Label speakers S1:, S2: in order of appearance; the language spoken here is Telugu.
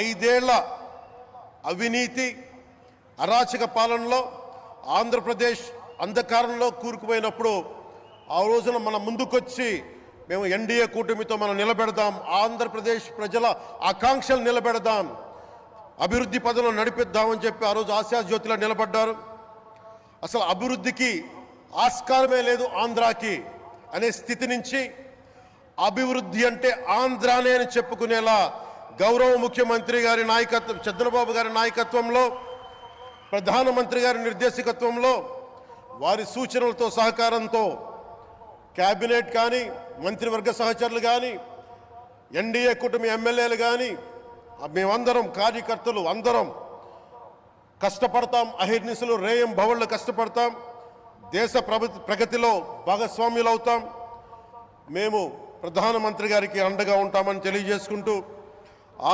S1: ఐదేళ్ల అవినీతి అరాచక పాలనలో ఆంధ్రప్రదేశ్ అంధకారంలో కూరుకుపోయినప్పుడు ఆ రోజున మన ముందుకొచ్చి మేము ఎన్డీఏ కూటమితో మనం నిలబెడదాం, ఆంధ్రప్రదేశ్ ప్రజల ఆకాంక్షలు నిలబెడదాం, అభివృద్ధి పదంలో నడిపిద్దామని చెప్పి ఆ రోజు ఆశాజ్యోతిలో నిలబడ్డారు. అసలు అభివృద్ధికి ఆస్కారమే లేదు ఆంధ్రాకి అనే స్థితి నుంచి అభివృద్ధి అంటే ఆంధ్రానే అని చెప్పుకునేలా గౌరవ ముఖ్యమంత్రి గారి నాయకత్వం, చంద్రబాబు గారి నాయకత్వంలో, ప్రధానమంత్రి గారి నిర్దేశకత్వంలో, వారి సూచనలతో సహకారంతో క్యాబినెట్ కానీ, మంత్రివర్గ సహచరులు కానీ, ఎన్డీఏ కూటమి ఎమ్మెల్యేలు కానీ, మేమందరం కార్యకర్తలు అందరం కష్టపడతాం. అహిర్నిశలు రేయం భవళ్ళు కష్టపడతాం. దేశ ప్రగతిలో భాగస్వామ్యులు అవుతాం. మేము ప్రధానమంత్రి గారికి అండగా ఉంటామని తెలియజేసుకుంటూ